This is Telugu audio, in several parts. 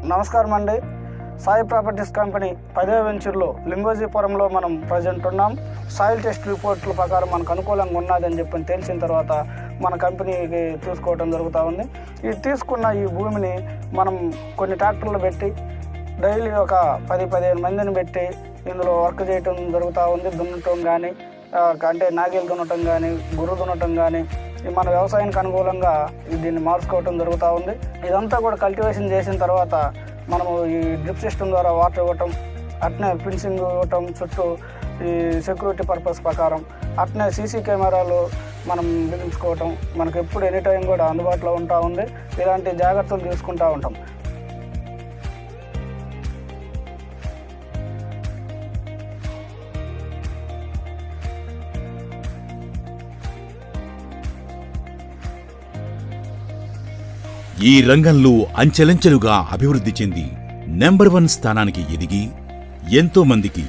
నమస్కారం అండి. సాయి ప్రాపర్టీస్ కంపెనీ 10వ వెంచర్లో లింగోజీపురంలో మనం ప్రజెంట్ ఉన్నాం. సాయిల్ టెస్ట్ రిపోర్ట్ల ప్రకారం మనకు అనుకూలంగా ఉన్నదని చెప్పి తెలిసిన తర్వాత మన కంపెనీకి తీసుకోవడం జరుగుతూ ఉంది. ఈ తీసుకున్న ఈ భూమిని మనం కొన్ని ట్రాక్టర్లు పెట్టి డైలీ ఒక 10-15 మందిని పెట్టి ఇందులో వర్క్ చేయటం జరుగుతూ ఉంది. దున్నటం కానీ అంటే నాగేలు దున్నటం కానీ గుర్రు దున్నటం కానీ మన వ్యవసాయానికి అనుకూలంగా దీన్ని మార్చుకోవటం జరుగుతూ ఉంది. ఇదంతా కూడా కల్టివేషన్ చేసిన తర్వాత మనము ఈ డ్రిప్ సిస్టమ్ ద్వారా వాటర్ ఇవ్వటం, అట్నే ఫిన్సింగ్ ఇవ్వటం, చుట్టూ ఈ సెక్యూరిటీ పర్పస్ ప్రకారం అట్నే సీసీ కెమెరాలు మనం బిగించుకోవటం మనకు ఎప్పుడు ఎనీ టైం కూడా అందుబాటులో ఉంటా ఉంది. ఇలాంటి జాగ్రత్తలు తీసుకుంటూ ఉంటాం. ఈ రంగంలో అంచెలంచెలుగా అభివృద్ధి చెంది నెంబర్ 1 స్థానానికి ఎదిగి ఎంతో మందికి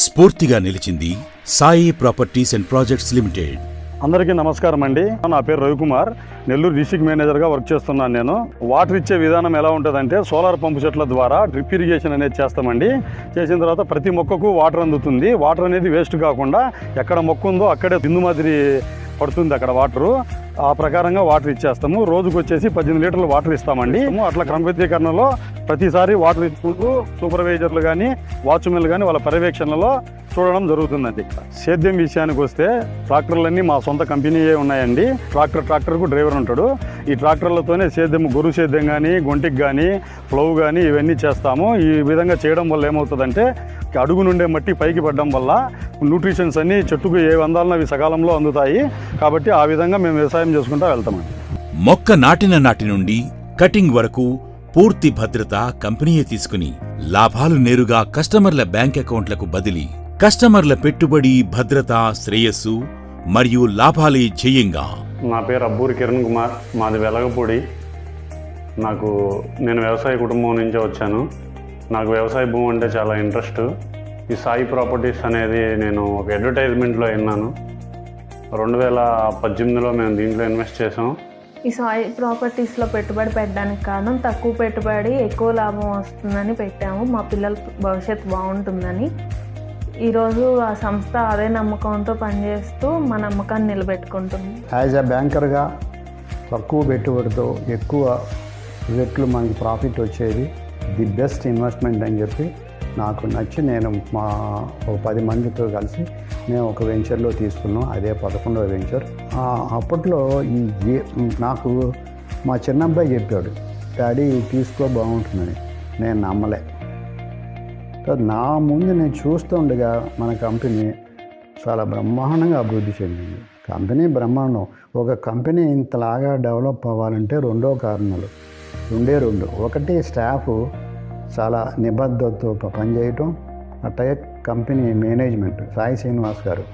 స్ఫూర్తిగా నిలిచింది Sai properties and projects limited. అందరికీ నమస్కారం అండి. నా పేరు రవికుమార్, నెల్లూరు డిస్ట్రిక్ట్ మేనేజర్గా వర్క్ చేస్తున్నాను. నేను వాటర్ ఇచ్చే విధానం ఎలా ఉంటుందంటే సోలార్ పంపు సెట్ల ద్వారా డ్రిప్ ఇరిగేషన్ అనేది చేస్తామండి. చేసిన తర్వాత ప్రతి మొక్కకు వాటర్ అందుతుంది. వాటర్ అనేది వేస్ట్ కాకుండా ఎక్కడ మొక్క ఉందో అక్కడే బిందు మాదిరి పడుతుంది అక్కడ వాటరు. ఆ ప్రకారంగా వాటర్ ఇచ్చేస్తాము. రోజుకు వచ్చేసి 18 లీటర్లు వాటర్ ఇస్తామండి. అట్లా క్రమబద్ధీకరణలో ప్రతిసారి వాటర్ ఇచ్చుకుంటూ సూపర్వైజర్లు కానీ వాచ్మెన్లు కానీ వాళ్ళ పర్యవేక్షణలో చూడడం జరుగుతుందండి. సేద్యం విషయానికి వస్తే ట్రాక్టర్లన్నీ మా సొంత కంపెనీయే ఉన్నాయండి. ట్రాక్టర్కు డ్రైవర్ ఉంటాడు. ఈ ట్రాక్టర్లతోనే సేద్యం, గొర్రు సేద్యం కానీ, గొంటికి కానీ, ప్లవ్ కానీ ఇవన్నీ చేస్తాము. ఈ విధంగా చేయడం వల్ల ఏమవుతుందంటే అడుగు నుండే మట్టి పైకి పడడం వల్ల న్యూట్రిషన్స్ అన్నీ చెట్టుకు ఏ అందాలను అవి సకాలంలో అందుతాయి. కాబట్టి ఆ విధంగా మేము వ్యవసాయం చేసుకుంటూ వెళ్తామండి. మొక్క నాటిన నాటి నుండి కటింగ్ వరకు పూర్తి భద్రత కంపెనీయే తీసుకుని లాభాలు నేరుగా కస్టమర్ల బ్యాంక్ అకౌంట్లకు బదిలీ. కస్టమర్ల పెట్టుబడి, భద్రత, శ్రేయస్సు మరియు లాభాలే ధ్యేయంగా. నా పేరు అబ్బూరి కిరణ్ కుమార్, మాది వెలగపూడి. నేను వ్యవసాయ కుటుంబం నుంచే వచ్చాను. నాకు వ్యవసాయ భూమి అంటే చాలా ఇంట్రెస్ట్. ఈ సాయి ప్రాపర్టీస్ అనేది నేను ఒక అడ్వర్టైజ్మెంట్లో విన్నాను. 2018లో మేము దీంట్లో ఇన్వెస్ట్ చేసాం. ఈ సాయి ప్రాపర్టీస్లో పెట్టుబడి పెట్టడానికి కారణం తక్కువ పెట్టుబడి ఎక్కువ లాభం వస్తుందని పెట్టాము. మా పిల్లల భవిష్యత్తు బాగుంటుందని. ఈరోజు ఆ సంస్థ అదే నమ్మకంతో పనిచేస్తూ మా నమ్మకాన్ని నిలబెట్టుకుంటుంది. యాజ్ ఎ బ్యాంకర్గా తక్కువ పెట్టుబడితో ఎక్కువ రెట్లు మనకి ప్రాఫిట్ వచ్చేది ది బెస్ట్ ఇన్వెస్ట్మెంట్ అని చెప్పి నాకు నచ్చి నేను మా 10 మందితో కలిసి మేము ఒక వెంచర్లో తీసుకున్నాం. అదే 11వ వెంచర్. అప్పట్లో నాకు మా చిన్నబ్బాయి చెప్పాడు, డాడీ తీసుకో బాగుంటుందని. నేను నమ్మలే. నా ముందు నేను చూస్తుండగా మన కంపెనీ చాలా బ్రహ్మాండంగా అభివృద్ధి చెందింది. కంపెనీ బ్రహ్మాండం. ఒక కంపెనీ ఇంతలాగా డెవలప్ అవ్వాలంటే 2 కారణాలు. 2. ఒకటి స్టాఫ్ చాలా నిబద్ధతతో పనిచేయటం. అట్లాగే కంపెనీ మేనేజ్మెంట్ సాయి శ్రీనివాస్ గారు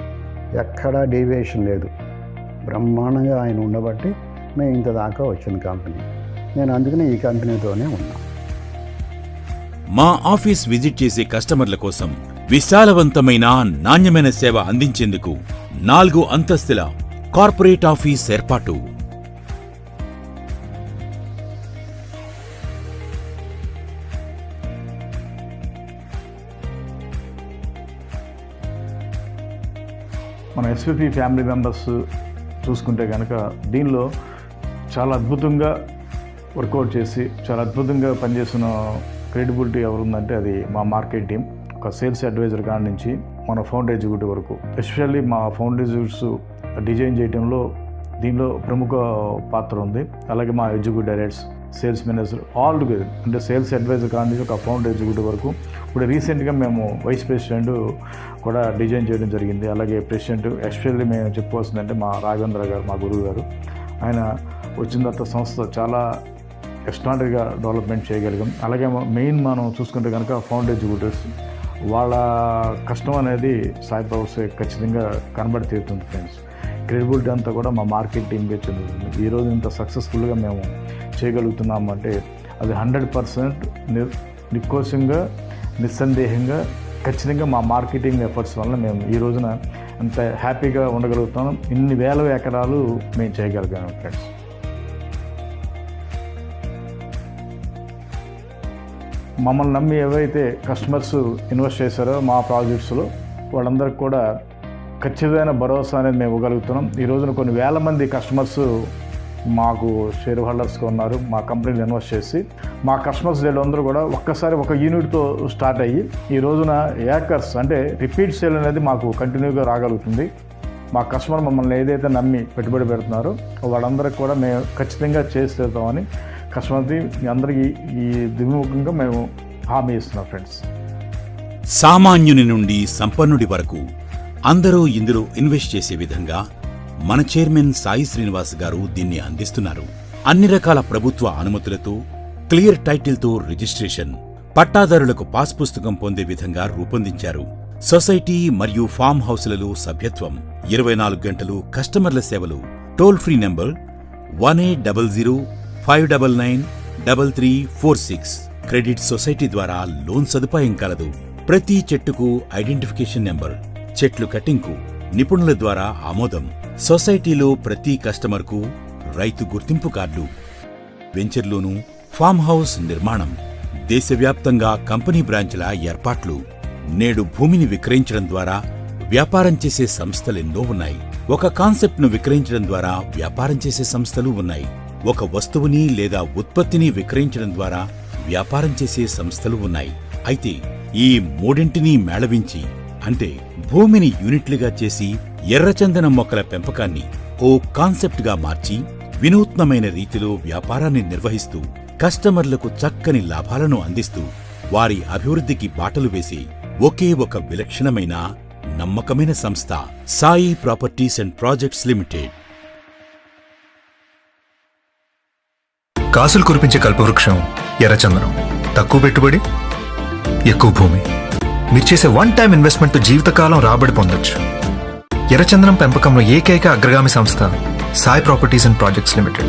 ఎక్కడా డీవియేషన్ లేదు. బ్రహ్మాండంగా ఆయన ఉండబట్టి మేము ఇంత దాకా వచ్చింది కంపెనీ. నేను అందుకని ఈ కంపెనీతోనే ఉన్నా. మా ఆఫీస్ విజిట్ చేసే కస్టమర్ల కోసం విశాలవంతమైన నాణ్యమైన సేవ అందించేందుకు 4 అంతస్తుల కార్పొరేట్ ఆఫీస్ ఏర్పాటు. మన ఎస్విపి ఫ్యామిలీ మెంబర్స్ చూసుకుంటే కనుక దీనిలో చాలా అద్భుతంగా వర్కౌట్ చేసి చాలా అద్భుతంగా పనిచేసిన క్రెడిబిలిటీ ఎవరుందంటే అది మా మార్కెట్ టీం. ఒక సేల్స్ అడ్వైజర్ కాడి నుంచి మన ఫౌండ్ ఎగ్జిక్యూటివ్ వరకు, ఎస్పెషల్లీ మా ఫౌండ్ ఎగ్జిక్యూటివ్స్ డిజైన్ చేయడంలో దీనిలో ప్రముఖ పాత్ర ఉంది. అలాగే మా executive directors, sales manager all together, అంటే సేల్స్ అడ్వైజర్ కాడి నుంచి ఒక ఫౌండ్ ఎగ్జిక్యూటివ్ వరకు. ఇప్పుడు రీసెంట్గా మేము వైస్ ప్రెసిడెంట్ కూడా డిజైన్ చేయడం జరిగింది. అలాగే ప్రెసిడెంట్ ఎస్పెషల్లీ మేము చెప్పుకోవాల్సిందంటే మా రాఘవేంద్ర గారు, మా గురువు గారు. ఆయన వచ్చిన తర్వాత సంస్థ చాలా ఎక్స్ట్రాడనరీగా డెవలప్మెంట్ చేయగలిగాం. అలాగే మెయిన్ మనం చూసుకుంటే కనుక ఫౌండ్ ఎగ్జిక్యూటివ్స్ వాళ్ళ కష్టం అనేది సాయి ప్రాపర్టీస్ ఖచ్చితంగా కనబడి తీరుతుంది ఫ్రెండ్స్. క్రెడిబిలిటీ అంతా కూడా మా మార్కెట్ టీంకే చెందుతుంది. ఈరోజు ఇంత సక్సెస్ఫుల్గా మేము చేయగలుగుతున్నామంటే అది 100% నికోసంగా, నిస్సందేహంగా, ఖచ్చితంగా మా మార్కెటింగ్ ఎఫర్ట్స్ వల్ల మేము ఈ రోజున అంత హ్యాపీగా ఉండగలుగుతాం. ఇన్ని వేల ఎకరాలు మేము చేయగలిగాము ఫ్రెండ్స్. మమ్మల్ని నమ్మి ఏవైతే కస్టమర్స్ ఇన్వెస్ట్ చేశారో మా ప్రాజెక్ట్స్లో వాళ్ళందరికీ కూడా ఖచ్చితమైన భరోసా అనేది మేము ఇవ్వగలుగుతున్నాం. ఈ రోజున కొన్ని వేల మంది కస్టమర్స్ మాకు షేర్ హోల్డర్స్గా ఉన్నారు మా కంపెనీలో ఇన్వెస్ట్ చేసి. మా కస్టమర్స్ అందరూ కూడా ఒక్కసారి ఒక యూనిట్తో స్టార్ట్ అయ్యి ఈ రోజున ఏకర్స్ అంటే రిపీట్ సేల్ అనేది మాకు కంటిన్యూగా రాగలుగుతుంది. మా కస్టమర్ మమ్మల్ని ఏదైతే నమ్మి పెట్టుబడి పెడుతున్నారో వాళ్ళందరికీ కూడా మేము ఖచ్చితంగా చేసి తీరుతామని కస్టమర్కి మీ అందరికీ ఈ దిగుముఖంగా మేము హామీ ఇస్తున్నాం ఫ్రెండ్స్. సామాన్యుని నుండి సంపన్నుడి వరకు అందరూ ఇందులో ఇన్వెస్ట్ చేసే విధంగా మన చైర్మన్ సాయి శ్రీనివాస్ గారు దీన్ని అందిస్తున్నారు. అన్ని రకాల ప్రభుత్వ అనుమతులతో, క్లియర్ టైటిల్తో రిజిస్ట్రేషన్, పట్టాదారులకు పాస్ పుస్తకం పొందే విధంగా రూపొందించారు. సొసైటీ మరియు ఫామ్ హౌస్లలో సభ్యత్వం, 24 గంటలు కస్టమర్ల సేవలు, toll free number 1800-599-3346. Credit society ద్వారా లోన్ సదుపాయం కలదు. ప్రతి చెట్టుకు ఐడెంటిఫికేషన్ నెంబర్, చెట్లు కటింగ్కు నిపుణుల ద్వారా ఆమోదం, సొసైటీలో ప్రతి కస్టమర్కు రైతు గుర్తింపు కార్డు, వెంచర్లోనూ ఫామ్ హౌస్ నిర్మాణం, దేశవ్యాప్తంగా కంపెనీ బ్రాంచ్ల ఏర్పాట్లు. నేడు భూమిని విక్రయించడం ద్వారా వ్యాపారం చేసే సంస్థలెన్నో ఉన్నాయి. ఒక కాన్సెప్ట్ను విక్రయించడం ద్వారా వ్యాపారం చేసే సంస్థలు ఉన్నాయి. ఒక వస్తువుని లేదా ఉత్పత్తిని విక్రయించడం ద్వారా వ్యాపారం చేసే సంస్థలు ఉన్నాయి. అయితే ఈ మూడింటినీ మేళవించి అంటే భూమిని యూనిట్లుగా చేసి ఎర్రచందనం మొక్కల పెంపకాన్ని ఓ కాన్సెప్ట్గా మార్చి వినూత్నమైన రీతిలో వ్యాపారాన్ని నిర్వహిస్తూ కస్టమర్లకు చక్కని లాభాలను అందిస్తూ వారి అభివృద్ధికి బాటలు వేసి ఒకే ఒక విలక్షణమైన నమ్మకమైన సంస్థ Sai properties and projects limited. కాసులు కురిపించే కల్పవృక్షం ఎర్రచందనం. తక్కువ పెట్టుబడి, ఎక్కువ భూమి. మీరు చేసే వన్ టైం ఇన్వెస్ట్మెంట్ జీవితకాలం రాబడి పొందొచ్చు. ఎర్రచందనం పెంపకంలో ఏకైక అగ్రగామి సంస్థ Sai properties and projects limited.